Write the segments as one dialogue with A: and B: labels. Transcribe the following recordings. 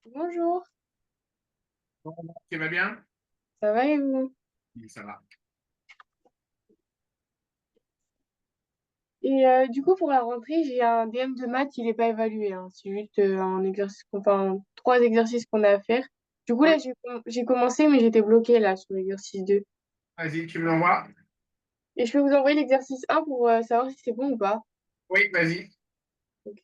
A: Bonjour,
B: Bon, tu vas bien?
A: ça va et vous?
B: Oui, ça va.
A: Du coup, pour la rentrée, j'ai un DM de maths, il n'est pas évalué, hein. C'est juste un exercice, enfin, trois exercices qu'on a à faire. Du coup,
B: Oui,
A: là, j'ai commencé, mais j'étais bloquée là sur l'exercice 2.
B: vas-y, tu me l'envoies?
A: Et je peux vous envoyer l'exercice 1 pour savoir si c'est bon ou pas.
B: Oui, vas-y.
A: Ok.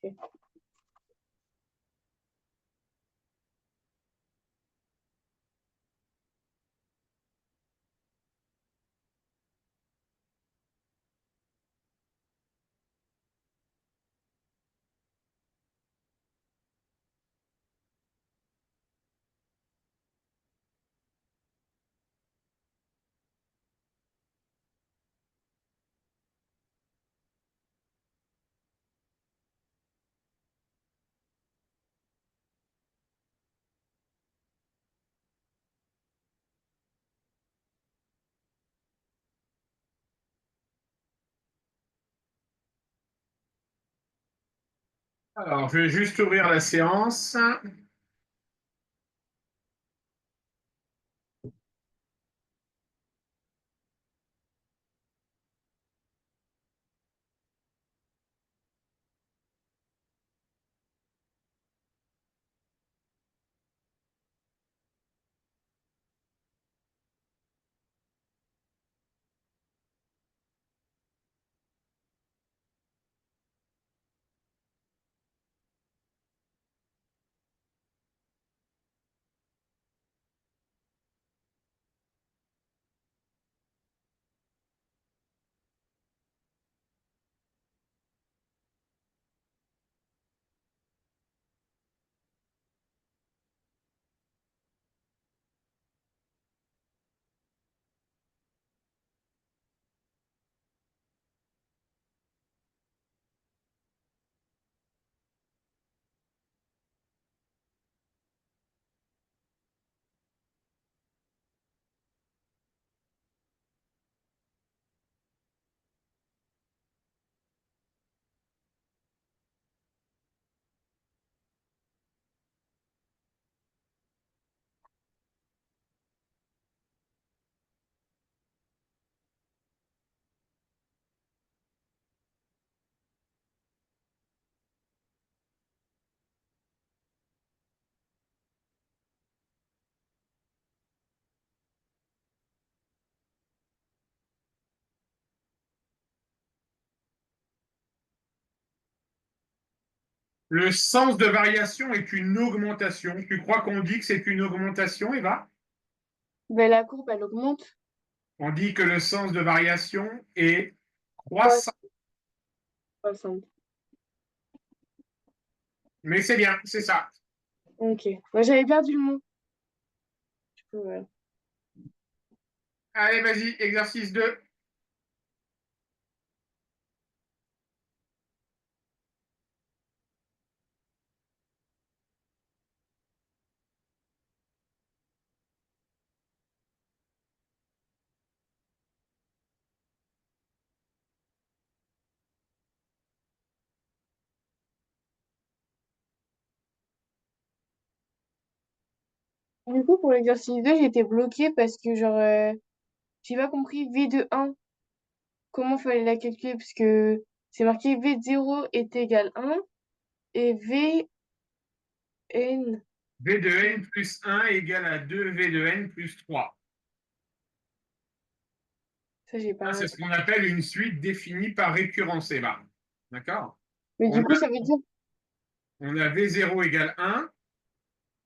B: Alors, je vais juste ouvrir la séance. Le sens de variation est une augmentation. Tu crois qu'on dit que c'est une augmentation, Eva?
A: Ben, la courbe, elle augmente.
B: On dit que le sens de variation est
A: Trois,
B: croissant.
A: 60.
B: Mais c'est bien, c'est ça.
A: Ok. Moi, j'avais perdu le mot. Du coup, voilà.
B: Allez, vas-y, exercice 2.
A: Du coup, pour l'exercice 2, j'étais bloquée parce que, genre, j'ai pas compris V de 1. Comment fallait la calculer? Parce que c'est marqué V de 0 est égal 1 et Vn.
B: V de n plus 1 égale à 2 V de n plus 3.
A: Ça, j'ai
B: Ça,
A: pas.
B: c'est ce qu'on appelle une suite définie par récurrence, Eva. D'accord?
A: Mais
B: On
A: du
B: a,
A: coup, ça veut dire.
B: on a V0 égale 1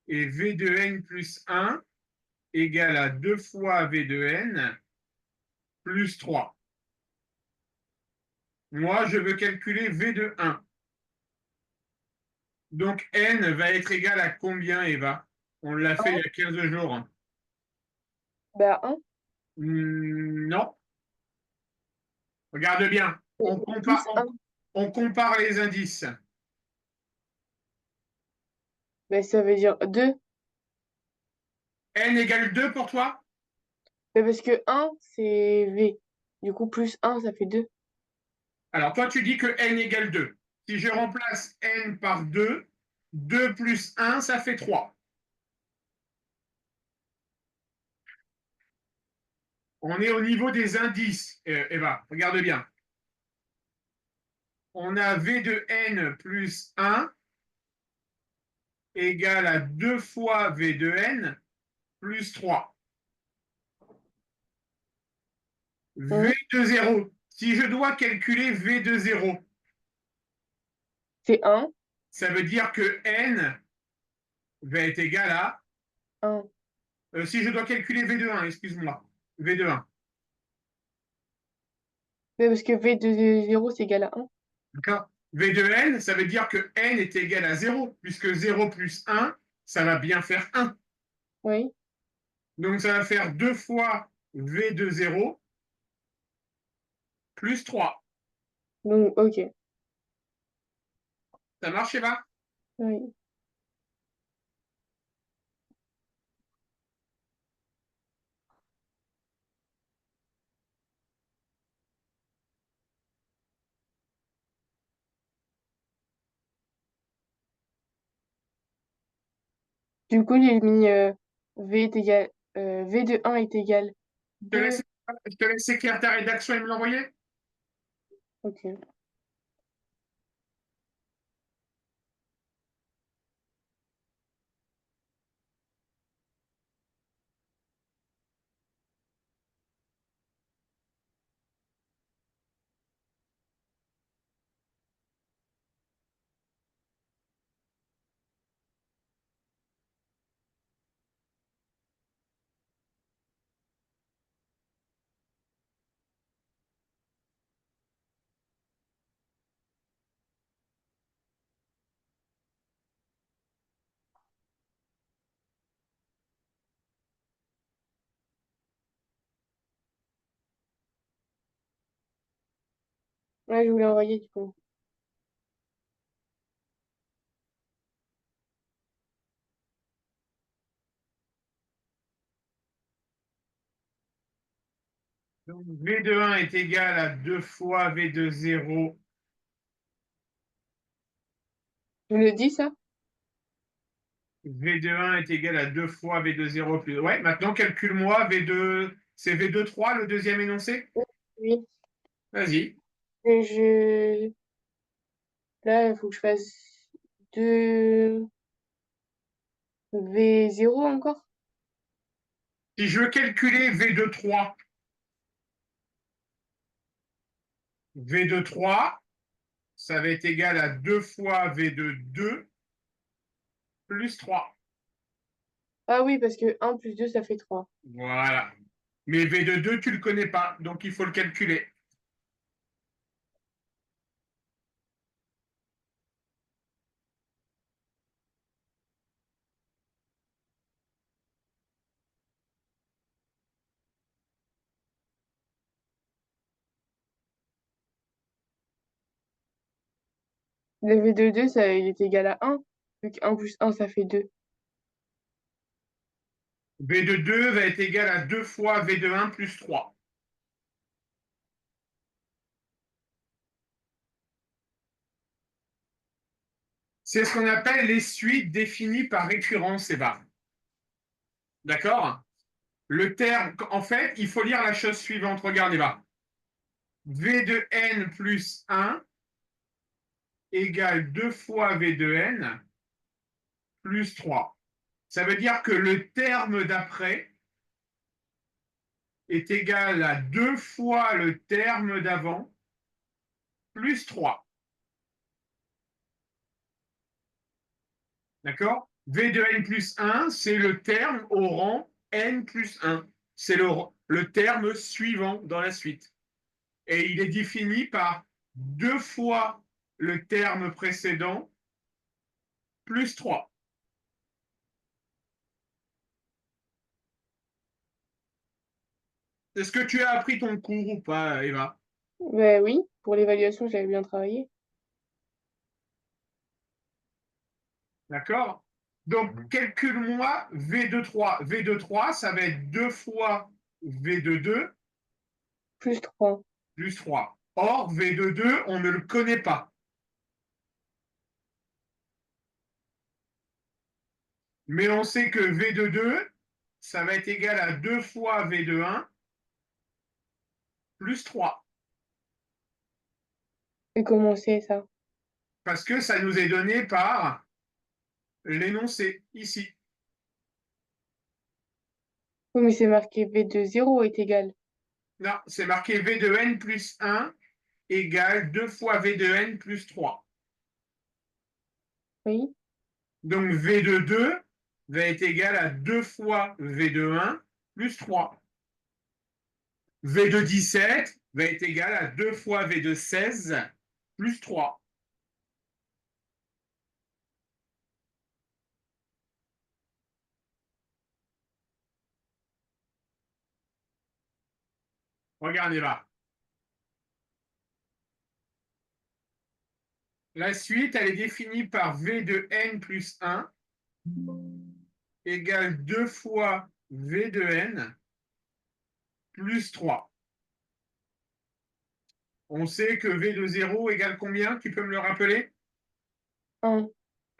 B: et V de n plus 1 égale à 2 fois V de n plus 3. Moi, je veux calculer V de 1. Donc, n va être égal à combien, Eva? On l'a fait il y a 15 jours.
A: Bah, 1.
B: Non. Regarde bien. On compare,
A: Plus
B: on,
A: 1.
B: on compare les indices.
A: Bah, ça veut dire 2.
B: N égale 2 pour toi?
A: Mais parce que 1, c'est V. Du coup, plus 1, ça fait 2.
B: Alors, toi, tu dis que n égale 2. Si je remplace n par 2, 2 plus 1, ça fait 3. On est au niveau des indices, Eva, regarde bien. On a V de n plus 1 égale à 2 fois V de n plus 3. V de 0. Si je dois calculer V de 0,
A: C'est 1,
B: ça veut dire que n va être égal à...
A: 1.
B: si je dois calculer V de 1, excuse-moi. V de 1.
A: Mais parce que V de 0, c'est égal à 1.
B: D'accord. V de n, ça veut dire que n est égal à 0, puisque 0 plus 1, ça va bien faire 1.
A: Oui.
B: Donc ça va faire 2 fois V de 0 plus 3.
A: Donc, ok.
B: Ça marche, Eva?
A: Oui. Du coup, j'ai mis V est égal, V de 1 est égal
B: Je te laisse,
A: 2.
B: je te laisse écrire ta rédaction et me l'envoyer.
A: Ok. Ouais, je voulais envoyer du coup.
B: Donc, V de 1 est égal à 2 fois V de 0.
A: Je le dis ça?
B: V de 1 est égal à 2 fois V de 0 plus... Ouais, maintenant calcule-moi V2... C'est V de 3, le deuxième énoncé?
A: Oui.
B: Vas-y.
A: Et là, il faut que je fasse 2 V0 encore.
B: Si je veux calculer V de 3, V de 3, ça va être égal à 2 fois V de 2 plus 3.
A: Ah oui, parce que 1 plus 2, ça fait 3.
B: Voilà. Mais V de 2, tu ne le connais pas, donc il faut le calculer.
A: Le V de 2, ça, il est égal à 1. Vu que 1 plus 1, ça fait 2.
B: V de 2 va être égal à 2 fois V de 1 plus 3. C'est ce qu'on appelle les suites définies par récurrence, Eva. D'accord? Le terme, en fait, il faut lire la chose suivante. Regarde, Eva. V de n plus 1 égale 2 fois V de n plus 3. Ça veut dire que le terme d'après est égal à 2 fois le terme d'avant plus 3. D'accord? V de n plus 1, c'est le terme au rang n plus 1. C'est le terme suivant dans la suite. Et il est défini par 2 fois le terme précédent plus 3. Est-ce que tu as appris ton cours ou pas, Eva?
A: Ben oui, pour l'évaluation, j'avais bien travaillé.
B: D'accord? Donc, calcule-moi V de 3. V de 3, ça va être 2 fois V de 2
A: Plus 3.
B: plus 3. Or, V de 2, on ne le connaît pas. Mais on sait que V de 2, ça va être égal à 2 fois V de 1 plus 3.
A: Et comment c'est ça?
B: Parce que ça nous est donné par l'énoncé ici.
A: Oui, mais c'est marqué V de 0 est égal.
B: Non, c'est marqué V de n plus 1 égale 2 fois V de n plus 3.
A: Oui,
B: Donc V de 2 va être égal à 2 fois V de 1 plus 3. V de 17 va être égal à 2 fois V de 16 plus 3. Regardez là. La suite, elle est définie par V de n plus 1 égale 2 fois V de n plus 3. On sait que V de 0 égale combien? Tu peux me le rappeler?
A: 1.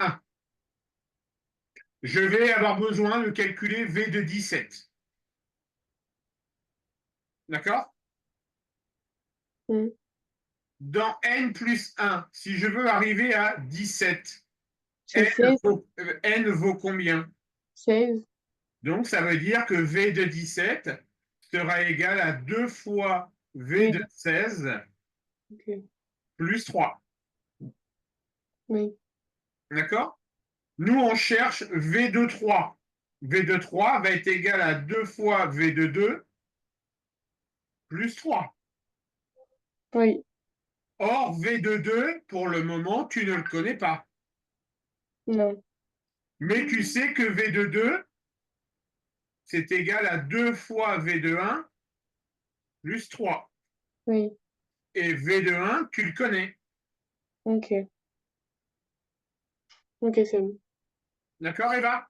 B: 1. Je vais avoir besoin de calculer V de 17. D'accord? Dans n plus 1, si je veux arriver à 17,
A: C'est 16,
B: n vaut combien?
A: 16.
B: Donc, ça veut dire que V de 17 sera égal à 2 fois V
A: V
B: de
A: de...
B: 16
A: ok.
B: plus 3.
A: Oui,
B: D'accord? Nous, on cherche V de 3. V de 3 va être égal à 2 fois V de 2 plus 3.
A: oui,
B: Or, V de 2, pour le moment, tu ne le connais pas.
A: non,
B: Mais tu sais que V de 2, c'est égal à 2 fois V de 1 plus 3.
A: oui,
B: Et V de 1, tu le connais.
A: ok, ok, c'est bon.
B: D'accord, Eva?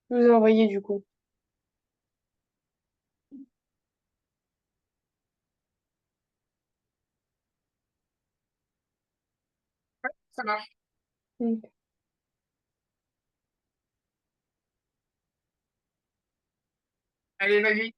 A: Je vous ai envoyé du coup.
B: Ça marche.
A: Mm.
B: Allez, vas-y.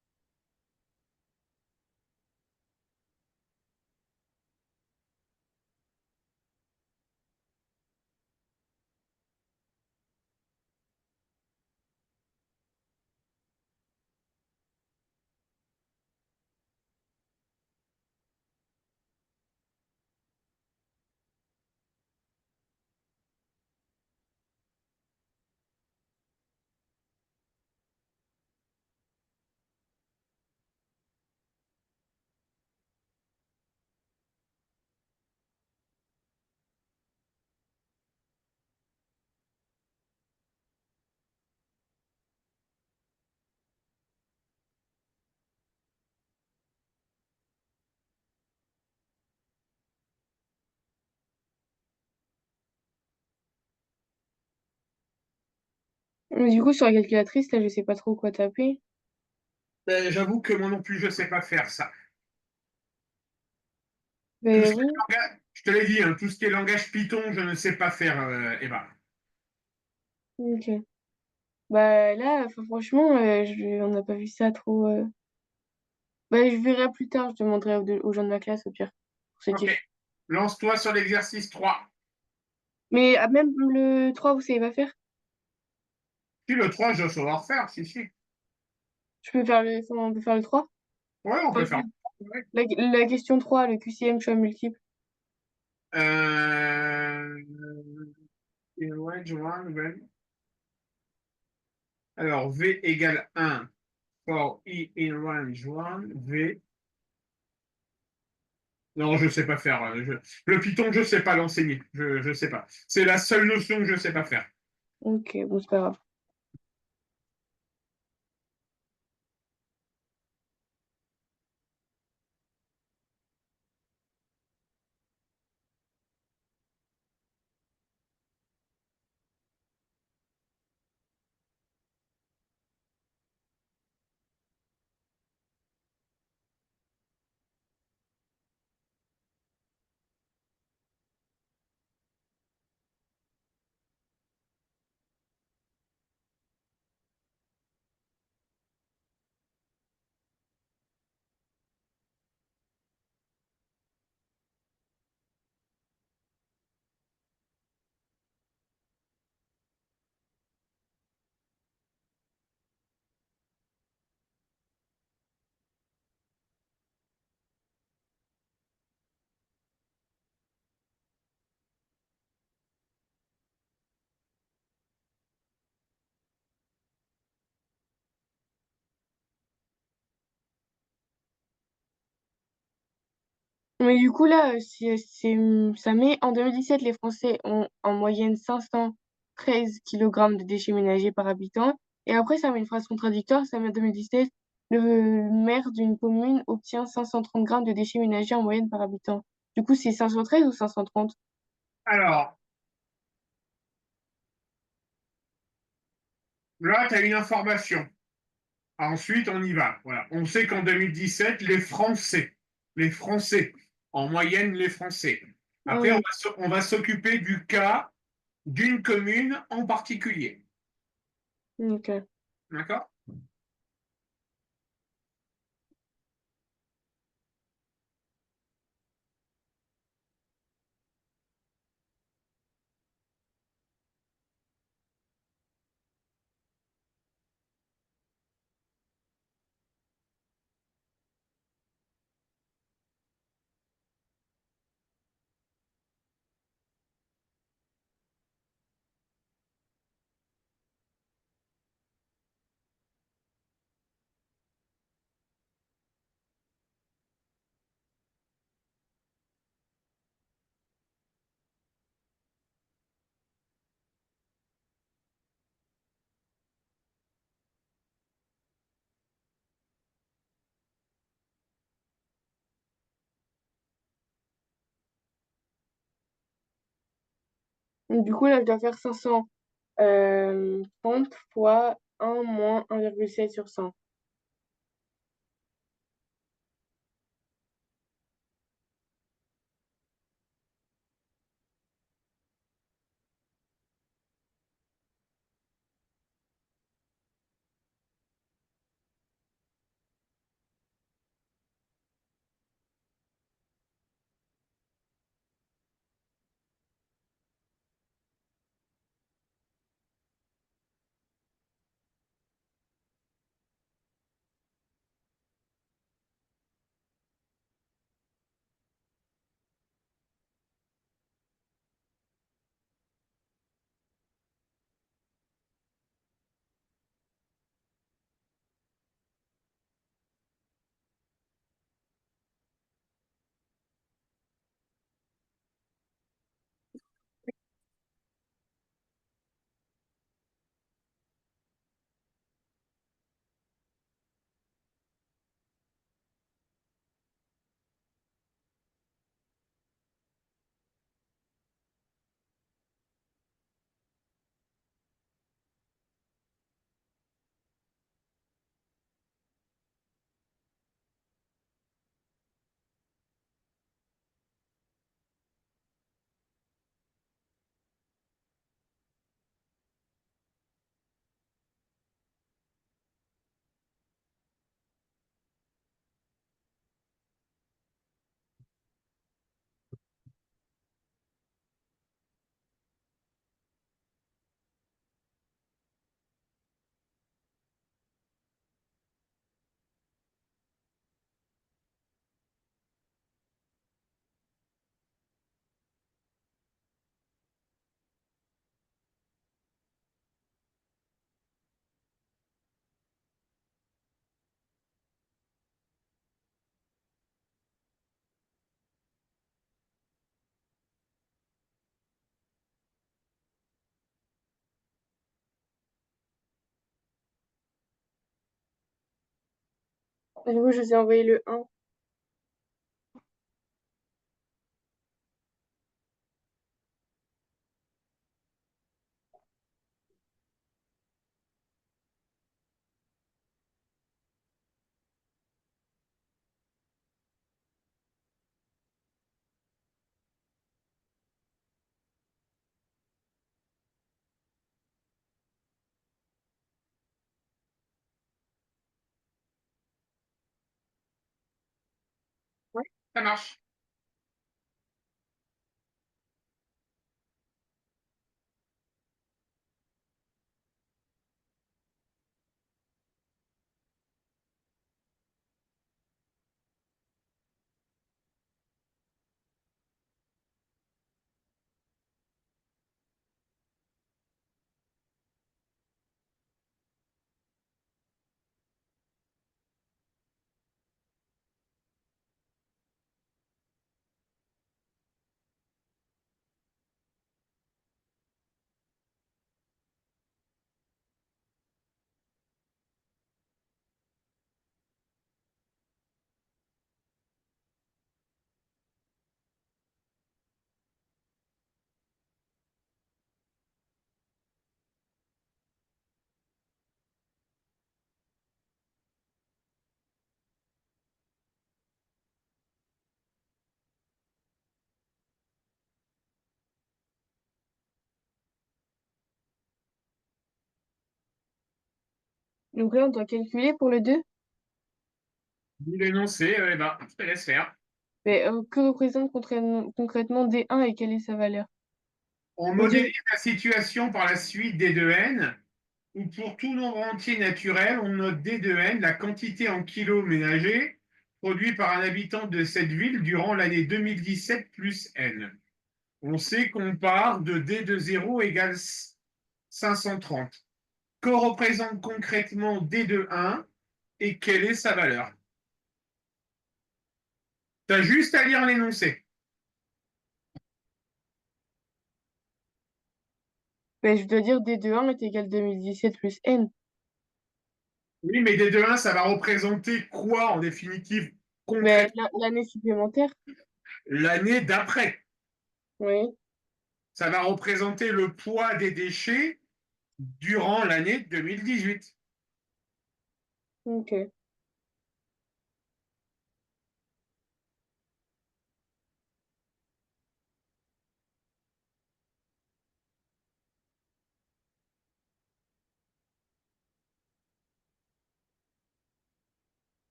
A: Mais du coup, sur la calculatrice, là, je sais pas trop quoi taper.
B: J'avoue que moi non plus, je ne sais pas faire ça. Tout
A: Ben
B: ce qui est
A: oui,
B: langage, je te l'ai dit, hein, tout ce qui est langage Python, je ne sais pas faire, Eva.
A: ok. Bah là, enfin, franchement, on n'a pas vu ça trop. Bah, je verrai plus tard, je demanderai aux gens de ma classe au pire, pour ce
B: Ok.
A: type.
B: Lance-toi sur l'exercice 3.
A: Mais même le 3 vous savez pas faire?
B: Si le 3, je dois savoir faire, si, si.
A: Je peux faire enfin, on peut faire le 3.
B: Ouais, on peut
A: Enfin,
B: faire. Ouais.
A: la question 3 le QCM choix multiple.
B: Euh... ouais, je vois, nouvelle. Alors, V égale 1. for I in range 1, V. Non, je sais pas faire. Le Python, je sais pas l'enseigner. Je sais pas. C'est la seule notion que je sais pas faire.
A: Ok, bon, c'est pas grave. Mais du coup, là, ça met en 2017, les Français ont en moyenne 513 kg de déchets ménagers par habitant. Et après, ça met une phrase contradictoire. Ça met en 2017, le maire d'une commune obtient 530 grammes de déchets ménagers en moyenne par habitant. Du coup, c'est 513 ou 530?
B: Alors, là, tu as une information. Ensuite, on y va. Voilà. On sait qu'en 2017, les Français, en moyenne, les Français.
A: Ah
B: Après,
A: oui,
B: on va s'occuper du cas d'une commune en particulier.
A: ok.
B: D'accord?
A: Donc, du coup, là, je dois faire 530 fois 1 moins 1,7 sur 100. Du coup, je vous ai envoyé le 1.
B: Ouais, ça marche.
A: Donc là, on doit calculer pour le 2.
B: Vu l'énoncé, eh ben, je te laisse faire.
A: Mais que représente concrètement D1 et quelle est sa valeur?
B: On
A: On dirait,
B: modélise la situation par la suite d de n, où pour tout nombre entier naturel, on note d de n, la quantité en kilos ménagers produit par un habitant de cette ville durant l'année 2017 plus n. On sait qu'on part de d de 0 égale 530. Que représente concrètement d de 1 et quelle est sa valeur? Tu as juste à lire l'énoncé.
A: ben, je dois dire D de 1 est égal 2017 plus N.
B: Oui, mais d de 1, ça va représenter quoi en définitive
A: Ben,
B: concrètement
A: l'année supplémentaire,
B: l'année d'après?
A: oui.
B: Ça va représenter le poids des déchets durant l'année 2018.
A: Ok.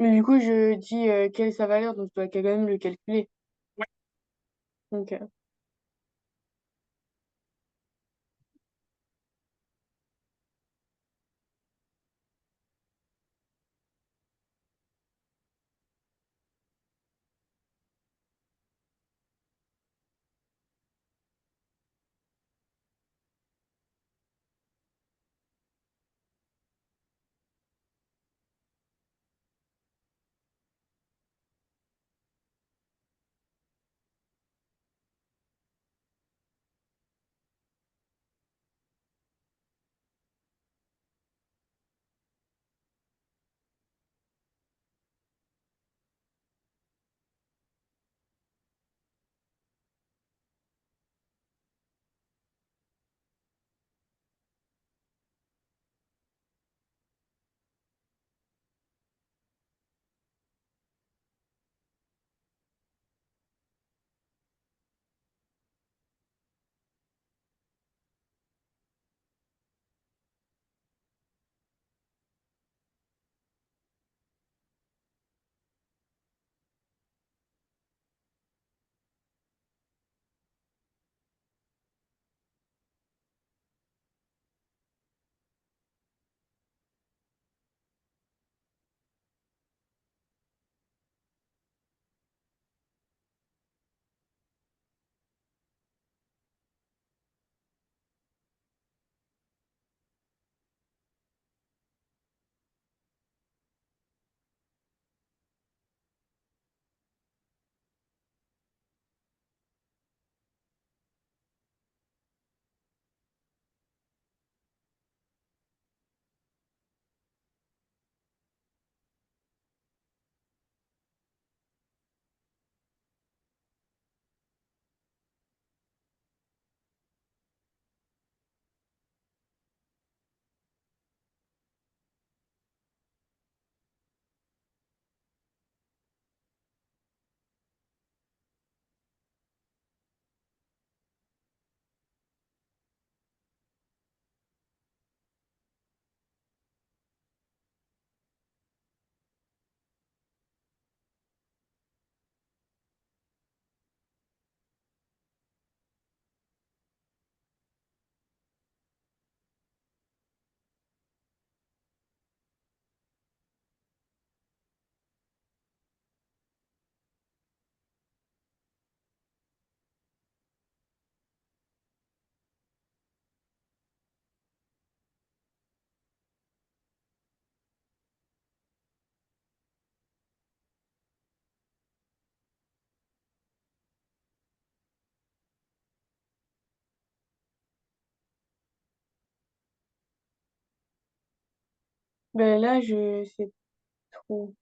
A: Mais du coup, je dis quelle est sa valeur, donc je dois quand même le calculer.
B: Ouais.
A: Ok. Ben là, je sais trop.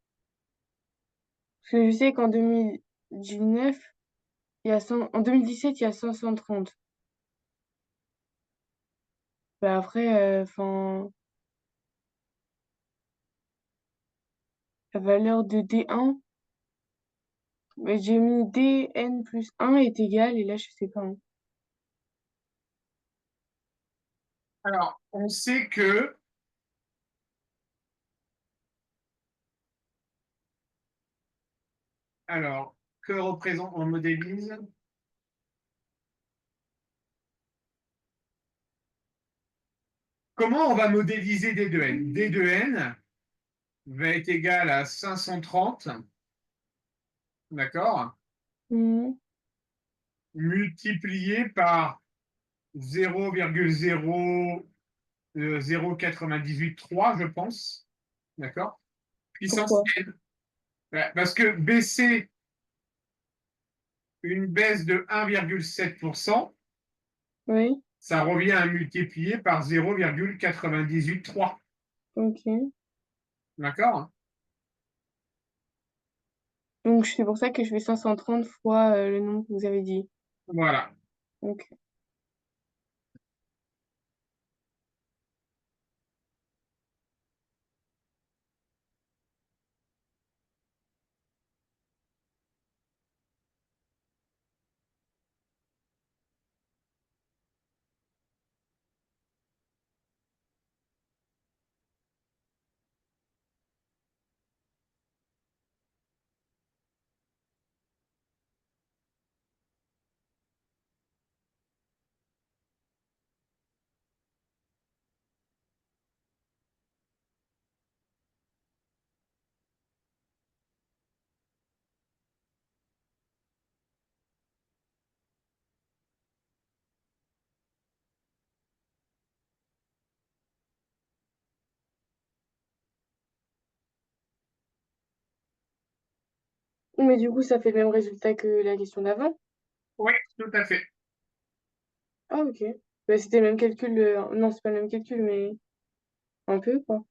A: Parce que je sais qu'en 2019, en 2017, il y a 530. Ben après, enfin, la valeur de D1, ben, j'ai mis Dn plus 1 est égal, et là, je sais pas, hein.
B: Alors, on sait que, alors, que représente, on modélise. Comment on va modéliser D2N? D2N va être égal à 530, d'accord,
A: Mhm.
B: multiplié par 0,00983, je pense, d'accord, puissance
A: Pourquoi?
B: n. Ouais, parce que baisser une baisse de 1,7%,
A: Oui,
B: ça revient à multiplier par 0,983.
A: ok.
B: D'accord?
A: Donc, c'est pour ça que je fais 530 fois le nombre que vous avez dit.
B: Voilà.
A: Ok. Mais du coup, ça fait le même résultat que la question d'avant.
B: Oui, tout à fait.
A: Ah, ok. Bah, c'était le même calcul. Non, c'est pas le même calcul, mais un peu, quoi.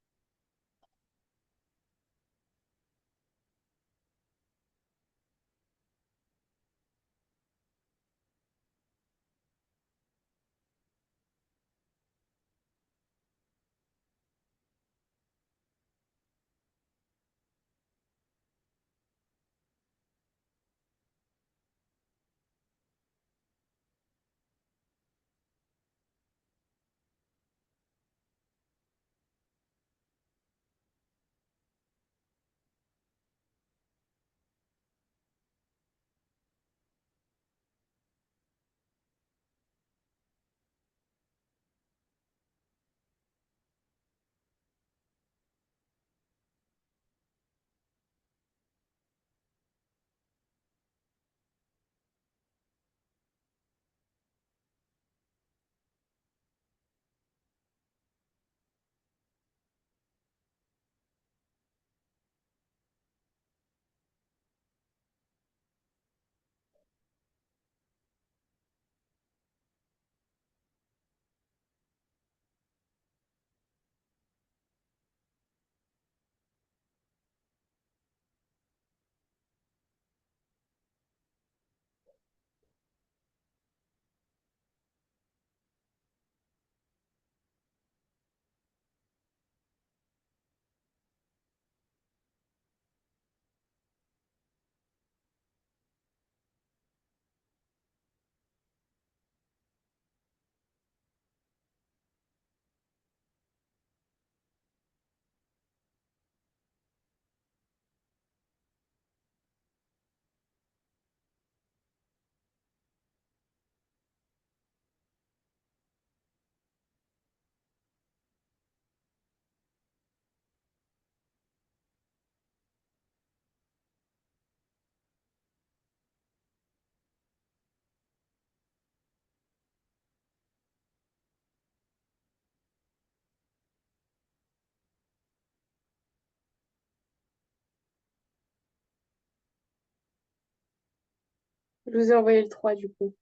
A: Je vous ai envoyé le 3 du coup.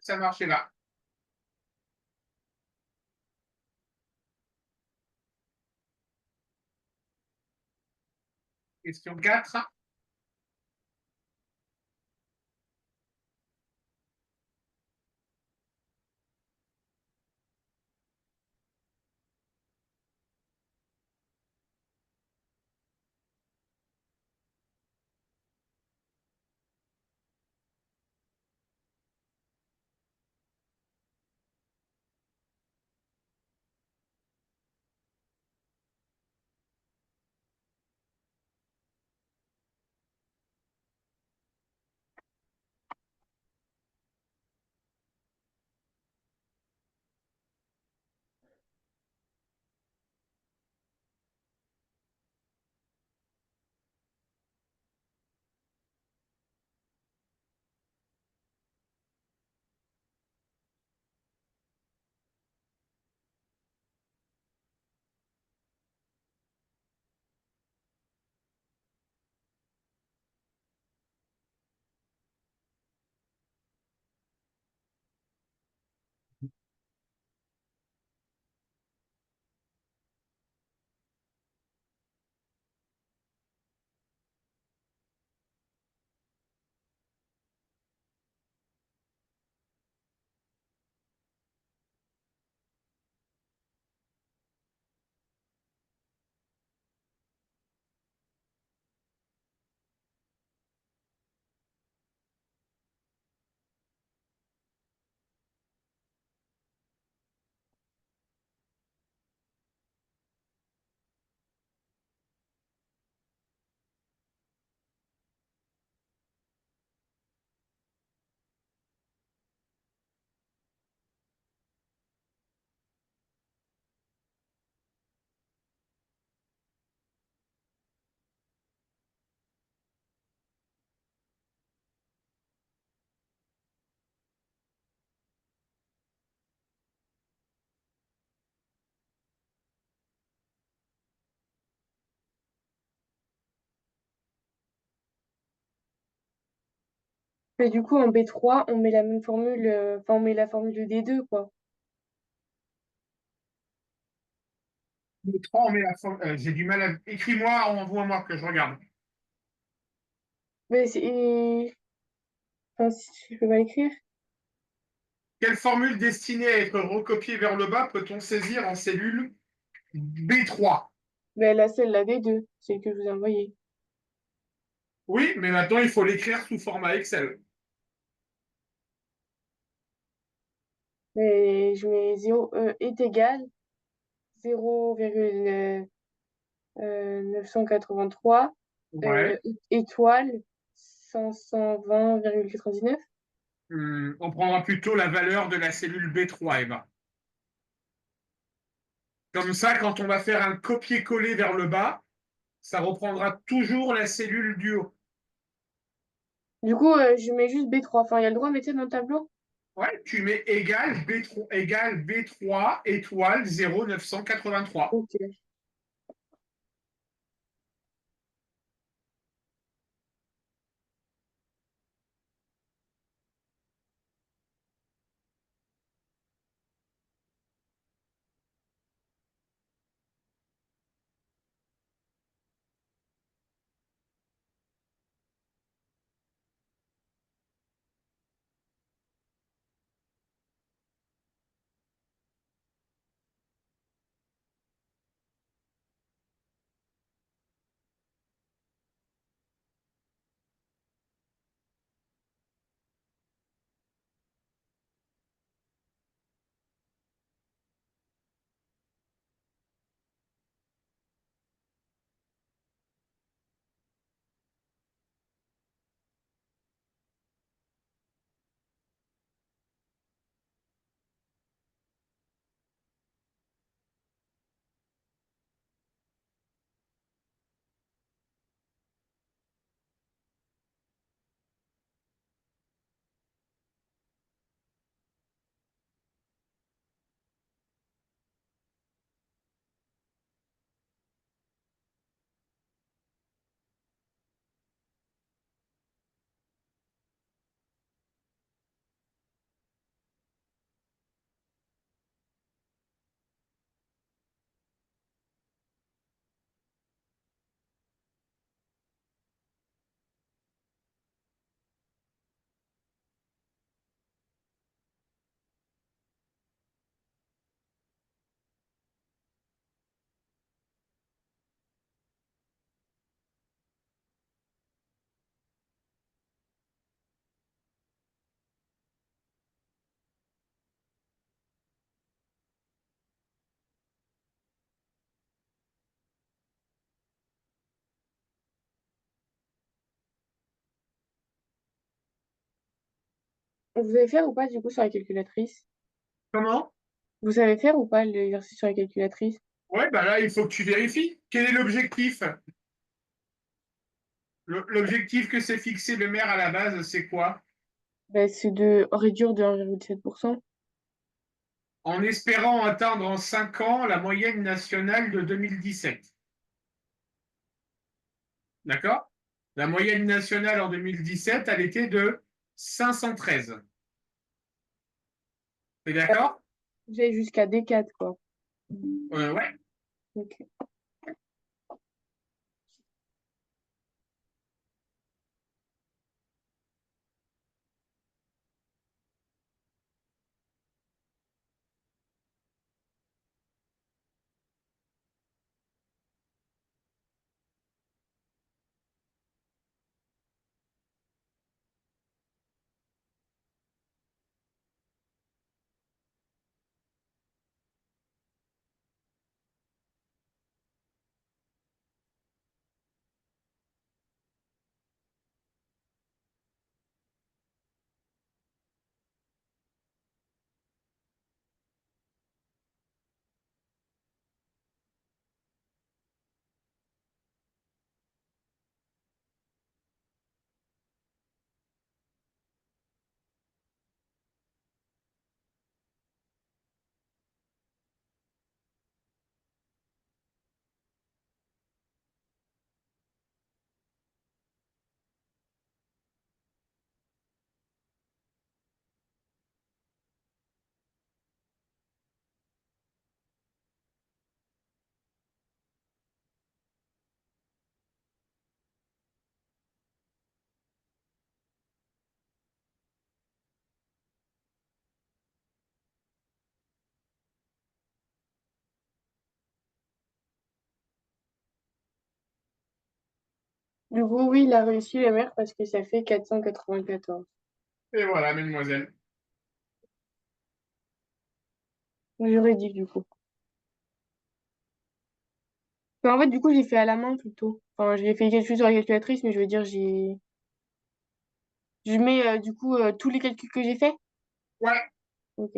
B: ça marche là. Question 4.
A: Mais du coup, en B3, on met la même formule, enfin, on met la formule de D2, quoi.
B: Les trois, on met j'ai du mal à. Écris-moi, envoie-moi que je regarde.
A: Mais c'est... Enfin, si je peux pas écrire.
B: Quelle formule destinée à être recopiée vers le bas peut-on saisir en cellule B3?
A: Ben, la celle, la D2, celle que je vous ai envoyée.
B: Oui, mais maintenant, il faut l'écrire sous format Excel.
A: Mais je mets 0 est égal 0,983
B: Ouais.
A: étoile 520,99.
B: On prendra plutôt la valeur de la cellule B3, Eva. Comme ça, quand on va faire un copier-coller vers le bas, ça reprendra toujours la cellule du haut.
A: Du coup, je mets juste B3. Enfin, il y a le droit de mettre ça dans le tableau?
B: Ouais, tu mets égal B3 étoile 0,983.
A: Ok. Vous savez faire ou pas du coup sur la calculatrice?
B: Comment?
A: Vous savez faire ou pas l'exercice sur la calculatrice?
B: Ouais, bah là, il faut que tu vérifies. Quel est l'objectif? L'objectif que s'est fixé le maire à la base, c'est quoi?
A: Bah, c'est de réduire de 1,7%.
B: En espérant atteindre en 5 ans la moyenne nationale de 2017. D'accord? La moyenne nationale en 2017, elle était de 513. T'es d'accord?
A: J'ai jusqu'à D4, quoi.
B: Ouais.
A: Ok. Du coup, oui, il a réussi le maire parce que ça fait 494.
B: Et voilà, mesdemoiselles.
A: J'aurais dit du coup. Mais en fait, du coup, j'ai fait à la main plutôt. Enfin, j'ai fait quelque chose sur la calculatrice, mais je veux dire, je mets du coup tous les calculs que j'ai faits.
B: Ouais.
A: Ok.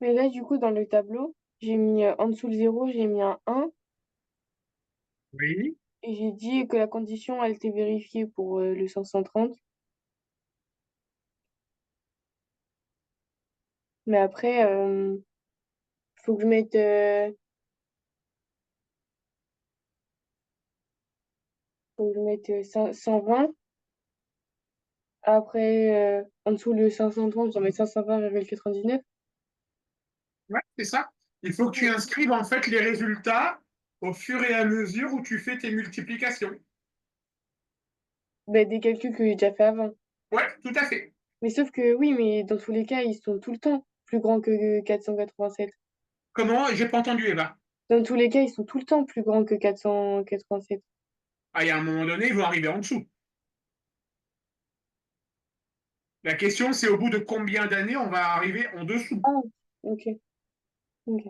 A: Mais là, du coup, dans le tableau, j'ai mis en dessous le zéro, j'ai mis un 1
B: Oui.
A: et j'ai dit que la condition, elle était vérifiée pour le 530. Mais après, faut que je mette, faut que je mette 120. Après, en dessous le 530, j'en mets 520,99.
B: Ouais, c'est ça. Il faut que tu inscrives en fait les résultats au fur et à mesure où tu fais tes multiplications.
A: Ben, des calculs que j'ai déjà fait avant.
B: Ouais, tout à fait.
A: Mais sauf que oui, mais dans tous les cas, ils sont tout le temps plus grands que 487.
B: Comment? J'ai pas entendu, Eva.
A: Dans tous les cas, ils sont tout le temps plus grands que 487.
B: Ah, il y a un moment donné, ils vont arriver en dessous. La question, c'est au bout de combien d'années on va arriver en dessous.
A: Ah, ok, ok.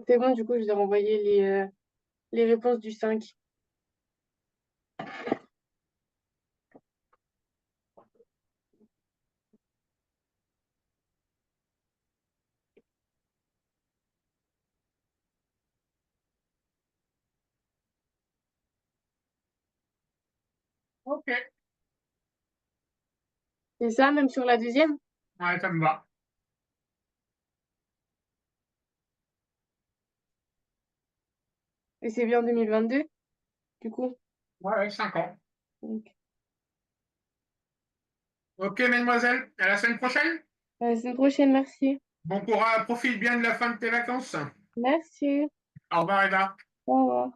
A: C'est bon, du coup, je vais renvoyer les réponses du 5.
B: Ok,
A: C'est ça, même sur la deuxième?
B: ouais, ça me va.
A: Et c'est bien 2022, du coup.
B: Ouais, 5 ans.
A: Donc,
B: Ok, mesdemoiselles, à la semaine prochaine.
A: à la semaine prochaine, merci.
B: Bon courage, profite bien de la fin de tes vacances.
A: Merci.
B: Au revoir, Eva.
A: Au revoir.